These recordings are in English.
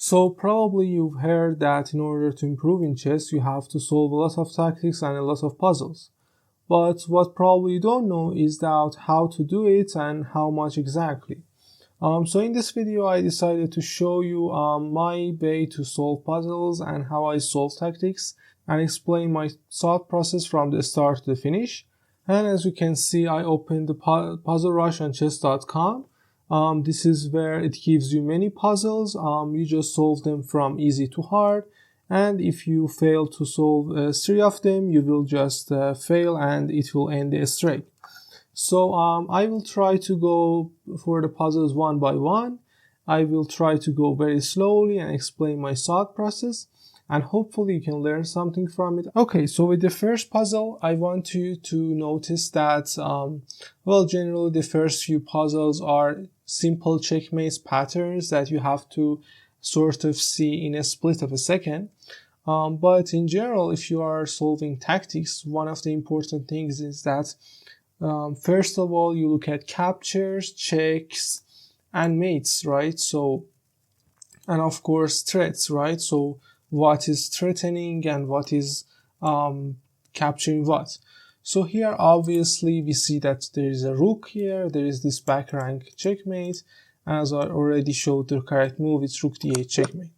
So probably you've heard that in order to improve in chess, you have to solve a lot of tactics and a lot of puzzles. But what probably you don't know is that how to do it and how much exactly. So in this video, I decided to show you my way to solve puzzles and how I solve tactics and explain my thought process from the start to the finish. And as you can see, I opened the Puzzle Rush on chess.com. This is where it gives you many puzzles. You just solve them from easy to hard. And if you fail to solve 3 of them, you will just fail and it will end the straight. So I will try to go for the puzzles one by one. I will try to go very slowly and explain my thought process, and hopefully you can learn something from it. Okay, so with the first puzzle, I want you to notice that, generally the first few puzzles are simple checkmate patterns that you have to sort of see in a split of a second. But in general, if you are solving tactics, one of the important things is that first of all, you look at captures, checks, and mates, right? So, and of course, threats, right? So, what is threatening and what is capturing what? So here, obviously, we see that there is a rook here. There is this back rank checkmate. As I already showed the correct move, it's rook d8 checkmate.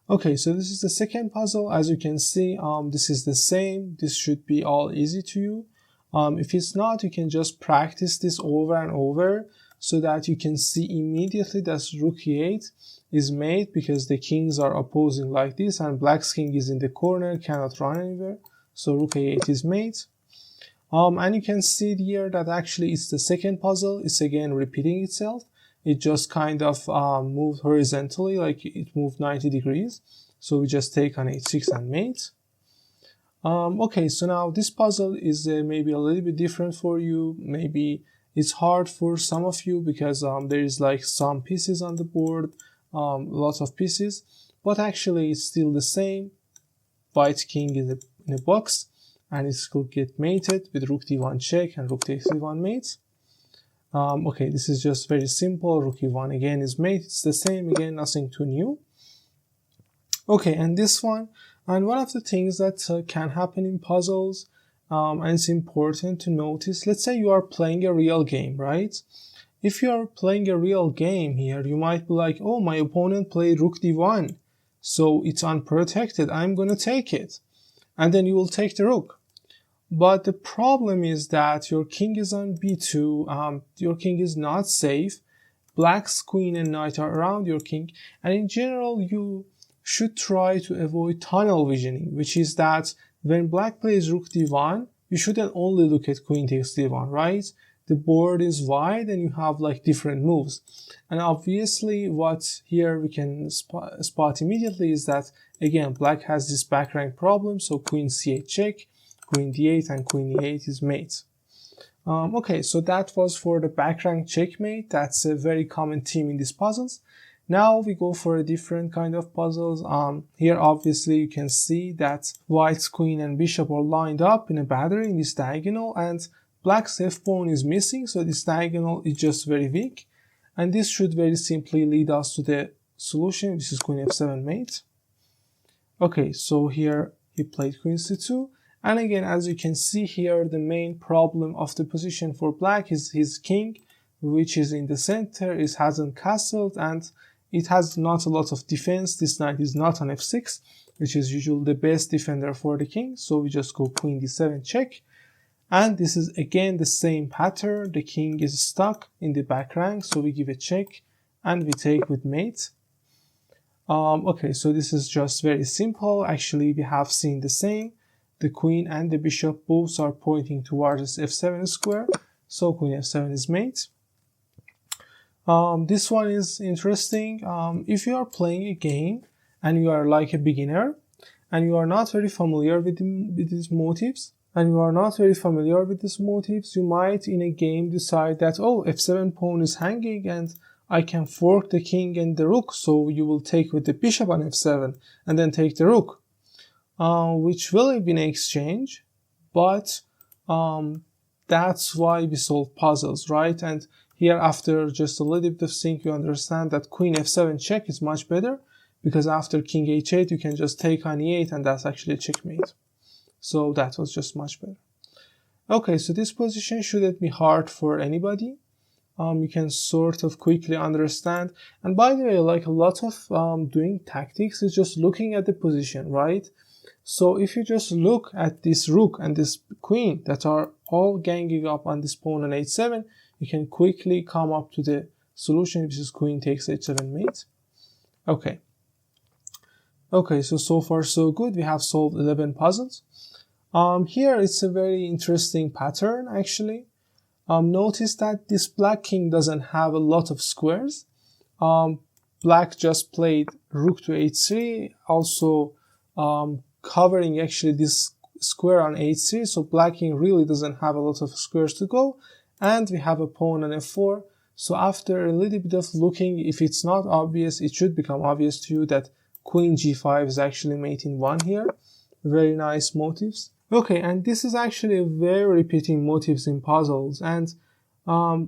Okay, so this is the second puzzle. As you can see, this is the same. This should be all easy to you. If it's not, you can just practice this over and over so that you can see immediately that rook e8 is mate because the kings are opposing like this and black's king is in the corner, cannot run anywhere. So rook a8 is mate. And you can see here that actually it's the second puzzle. It's again repeating itself. It just kind of moved horizontally, like it moved 90 degrees. So we just take on h6 and mate. Okay, so now this puzzle is maybe a little bit different for you. Maybe it's hard for some of you because there is like some pieces on the board, lots of pieces, but actually it's still the same. White king in a box, and it could get mated with rook d1 check and rook takes d1 mate. Okay, this is just very simple. Rook e1 again is mate. It's the same again, nothing too new. Okay, and this one. And one of the things that can happen in puzzles, and it's important to notice, let's say you are playing a real game, right? If you are playing a real game here, you might be like, oh, my opponent played rook d1, so it's unprotected, I'm going to take it. And then you will take the rook. But the problem is that your king is on b2, your king is not safe, black's queen and knight are around your king, and in general you should try to avoid tunnel visioning, which is that when black plays rook d1, you shouldn't only look at queen takes d1, right? The board is wide and you have like different moves. And obviously what here we can spot immediately is that, again, black has this back rank problem, so queen c8 check, queen d8 and queen e8 is mate. Okay, so that was for the back rank checkmate. That's a very common theme in these puzzles. Now we go for a different kind of puzzles. Here obviously you can see that white's queen and bishop are lined up in a battery in this diagonal and black's f pawn is missing, so this diagonal is just very weak. And this should very simply lead us to the solution. This is queen f7 mate. Okay, so here he played queen c2. And again, as you can see here, the main problem of the position for black is his king, which is in the center, it hasn't castled and it has not a lot of defense. This knight is not on f6, which is usually the best defender for the king. So we just go queen d7 check. And this is again the same pattern. The king is stuck in the back rank, so we give a check and we take with mate. Okay, so this is just very simple. Actually, we have seen the same. The queen and the bishop both are pointing towards f7 square, so queen f7 is mate. This one is interesting. If you are playing a game and you are like a beginner and you are not very familiar with these motifs, you might in a game decide that, oh, f7 pawn is hanging and I can fork the king and the rook, so you will take with the bishop on f7 and then take the rook, which will have been an exchange, but that's why we solve puzzles, right? And here, after just a little bit of think, you understand that queen f7 check is much better because after king h8 you can just take on e8 and that's actually a checkmate. So that was just much better. Okay, so this position shouldn't be hard for anybody. You can sort of quickly understand. And by the way, like a lot of doing tactics is just looking at the position, right? So if you just look at this rook and this queen that are all ganging up on this pawn on h7, you can quickly come up to the solution, which is queen takes h7 mate. Okay. Okay, so far so good. We have solved 11 puzzles. Here it's a very interesting pattern actually. Notice that this black king doesn't have a lot of squares. Black just played rook to h3, also covering actually this square on h3, so black king really doesn't have a lot of squares to go, and we have a pawn on f4. So after a little bit of looking, if it's not obvious, it should become obvious to you that queen g5 is actually mate in 1 here. Very nice motifs. Okay, and this is actually a very repeating motifs in puzzles, and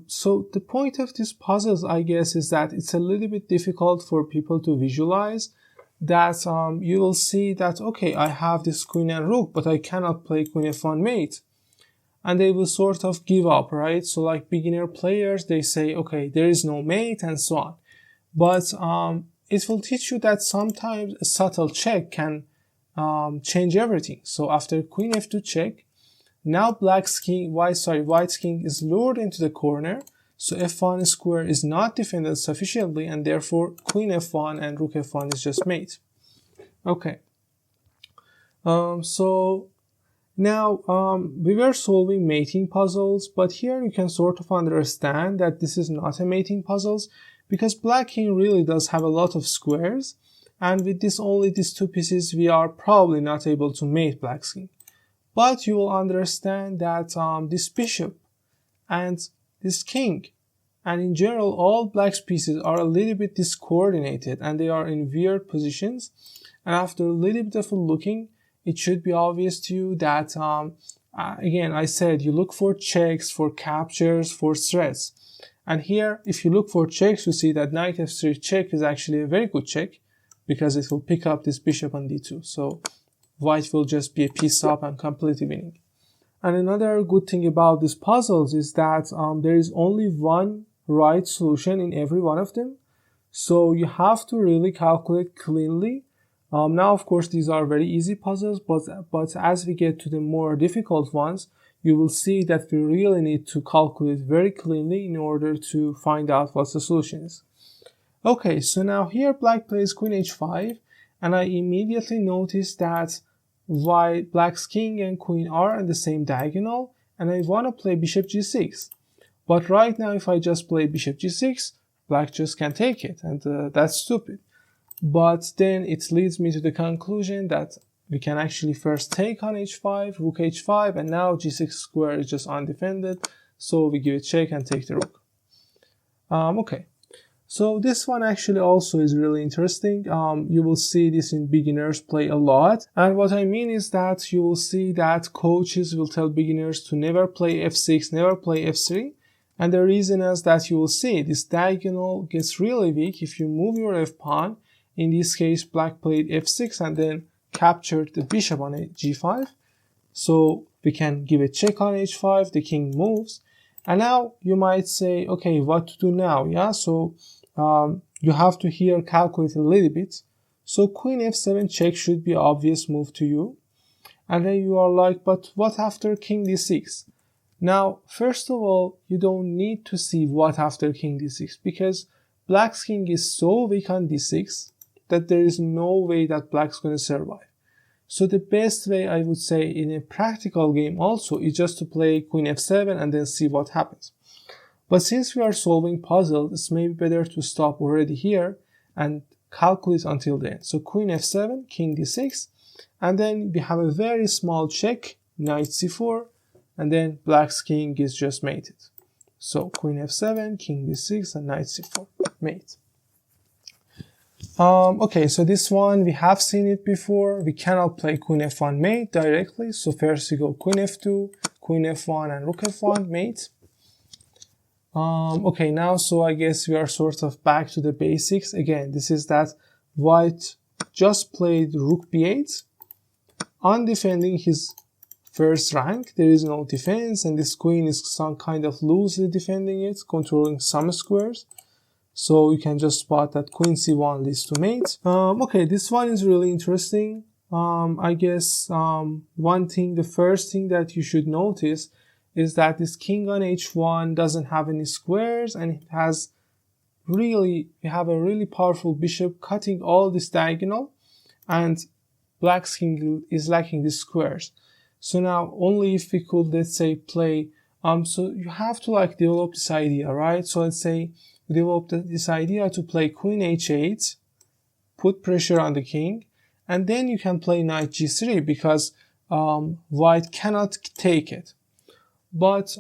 so the point of these puzzles, I guess, is that it's a little bit difficult for people to visualize that you will see that, okay, I have this queen and rook, but I cannot play queen f1 mate, and they will sort of give up, right? So like beginner players, they say, okay, there is no mate and so on, but it will teach you that sometimes a subtle check can change everything. So after queen f2 check, now white's king is lured into the corner, so f1 square is not defended sufficiently, and therefore queen f1 and rook f1 is just mate. Okay. So now we were solving mating puzzles, but here you can sort of understand that this is not a mating puzzles, because black king really does have a lot of squares, and with only these two pieces we are probably not able to mate black king. But you will understand that this bishop and this king and in general all black's pieces are a little bit discoordinated and they are in weird positions, and after a little bit of looking it should be obvious to you that again I said you look for checks, for captures, for threats, and here if you look for checks you see that knight f3 check is actually a very good check because it will pick up this bishop on d2, so white will just be a piece up and completely winning. And another good thing about these puzzles is that there is only one right solution in every one of them, so you have to really calculate cleanly. Now of course these are very easy puzzles, but as we get to the more difficult ones you will see that we really need to calculate very cleanly in order to find out what the solution is. Okay, so now here black plays queen h5, and I immediately notice that black's king and queen are in the same diagonal, and I want to play bishop g6. But right now if I just play bishop g6, black just can't take it, and that's stupid. But then it leads me to the conclusion that we can actually first take on h5, rook h5, and now g6 square is just undefended, so we give it check and take the rook. Okay. So this one actually also is really interesting. You will see this in beginners play a lot. And what I mean is that you will see that coaches will tell beginners to never play f6, never play f3. And the reason is that you will see this diagonal gets really weak if you move your f-pawn. In this case, black played f6 and then captured the bishop on g5. So we can give a check on h5, the king moves. And now you might say, okay, what to do now? Yeah, so you have to here calculate a little bit. So queen f7 check should be an obvious move to you. And then you are like, but what after king d6? Now, first of all, you don't need to see what after king d6 because black's king is so weak on d6 that there is no way that black's going to survive. So the best way I would say in a practical game also is just to play queen f7 and then see what happens. But since we are solving puzzles, it's maybe better to stop already here and calculate until the end. So queen f7, king d6, and then we have a very small check, knight c4, and then black's king is just mated. So queen f7, king d6, and knight c4, mate. Okay, so this one, we have seen it before. We cannot play queen f1 mate directly. So first we go queen f2, queen f1, and rook f1 mate. Okay, now so I guess we are sort of back to the basics. Again, this is that white just played rook b8, undefending his first rank. There is no defense, and this queen is some kind of loosely defending it, controlling some squares. So you can just spot that queen c1 leads to mate. Okay, this one is really interesting. I guess the first thing that you should notice is that this king on h1 doesn't have any squares, and it has you have a really powerful bishop cutting all this diagonal, and black's king is lacking the squares. So now only if we could, let's say, play, so you have to like develop this idea, right? So let's say we develop this idea to play queen h8, put pressure on the king, and then you can play knight g3 because white cannot take it. But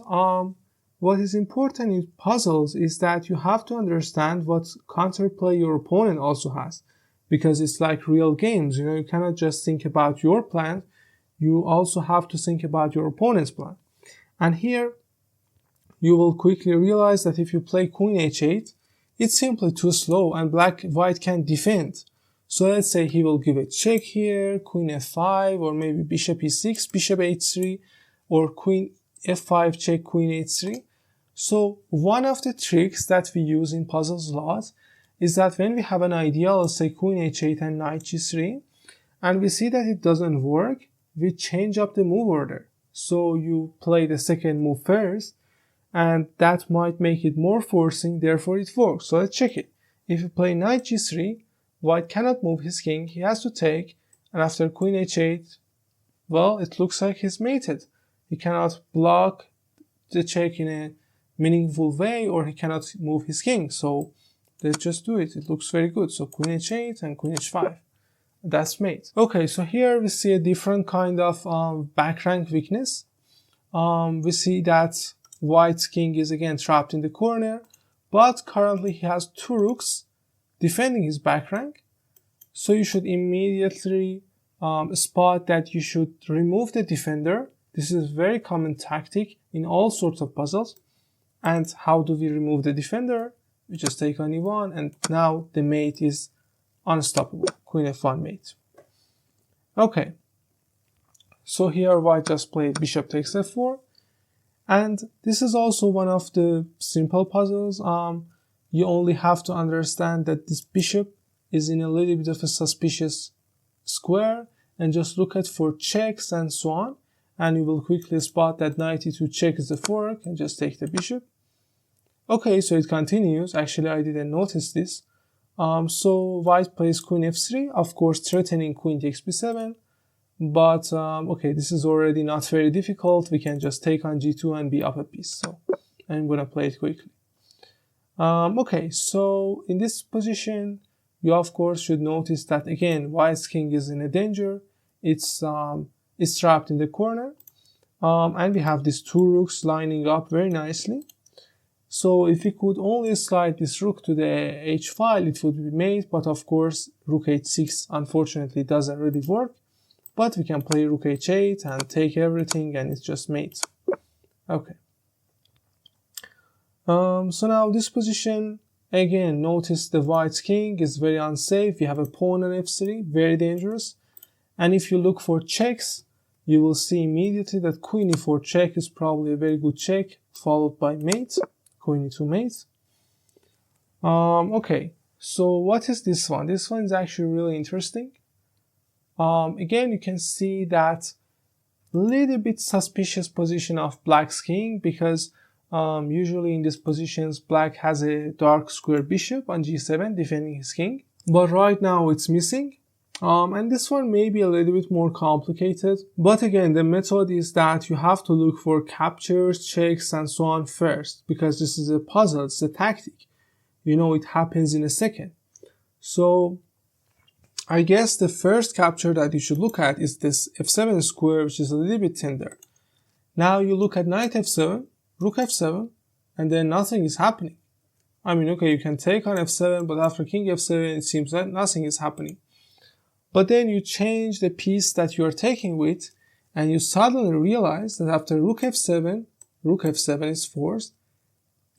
what is important in puzzles is that you have to understand what counterplay your opponent also has, because it's like real games. You cannot just think about your plan. You also have to think about your opponent's plan. And here you will quickly realize that if you play queen h8, it's simply too slow and white can defend. So let's say he will give a check here, queen f5, or maybe bishop e6, bishop h3, or queen f5 check, queen h3. So one of the tricks that we use in puzzles a lot is that when we have an idea, let's say queen h8 and knight g3, and we see that it doesn't work, we change up the move order. So you play the second move first, and that might make it more forcing, therefore it works. So let's check it. If you play knight g3, white cannot move his king, he has to take, and after queen h8, well, it looks like he's mated. He cannot block the check in a meaningful way, or he cannot move his king. So let's just do it. It looks very good. So queen h8 and queen h5. That's mate. Okay, so here we see a different kind of back rank weakness. We see that white's king is again trapped in the corner, but currently he has two rooks defending his back rank. So you should immediately spot that you should remove the defender. This is a very common tactic in all sorts of puzzles. And how do we remove the defender? We just take on e1, and now the mate is unstoppable. Queen f1 mate. Okay, so here white just played bishop takes f4, and this is also one of the simple puzzles. You only have to understand that this bishop is in a little bit of a suspicious square, and just look at for checks and so on, and you will quickly spot that knight e2 check is the fork, and just take the bishop. Okay, so it continues. Actually, I didn't notice this. So white plays queen f3, of course threatening queen takes b7, but okay, this is already not very difficult. We can just take on g2 and be up a piece. So I'm gonna play it quickly. Okay, so in this position, you of course should notice that again white's king is in a danger. It's trapped in the corner, and we have these two rooks lining up very nicely. So if we could only slide this rook to the h file, it would be mate, but of course rook h6 unfortunately doesn't really work. But we can play rook h8 and take everything, and it's just mate. Okay. So now this position, again, notice the white's king is very unsafe. We have a pawn on f3, very dangerous. And if you look for checks, you will see immediately that queen e4 check is probably a very good check, followed by mate. Queen e2 mate. Okay, so what is this one? This one is actually really interesting. Again, you can see that little bit suspicious position of black's king, because usually in these positions black has a dark square bishop on g7 defending his king, but right now it's missing. And this one may be a little bit more complicated, but again, the method is that you have to look for captures, checks, and so on first, because this is a puzzle, it's a tactic. It happens in a second. So I guess the first capture that you should look at is this f7 square, which is a little bit tender. Now you look at knight f7, rook f7, and then nothing is happening. I mean, okay, you can take on f7, but after king f7, it seems that nothing is happening. But then you change the piece that you are taking with, and you suddenly realize that after rook f7 is forced,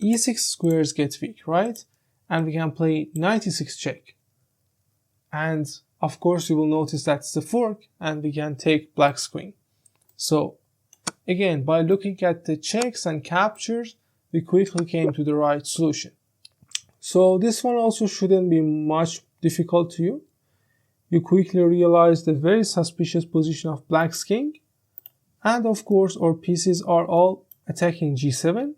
e6 squares get weak, right? And we can play knight e6 check. And of course, you will notice that's the fork, and we can take black's queen. So again, by looking at the checks and captures, we quickly came to the right solution. So this one also shouldn't be much difficult to you. You quickly realize the very suspicious position of black's king. And of course, our pieces are all attacking g7.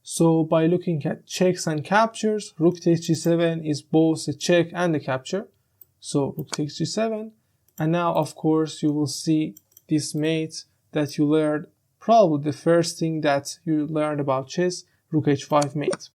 So by looking at checks and captures, rook takes g7 is both a check and a capture. So rook takes g7. And now, of course, you will see this mate that you learned, probably the first thing that you learned about chess, rook h5 mate.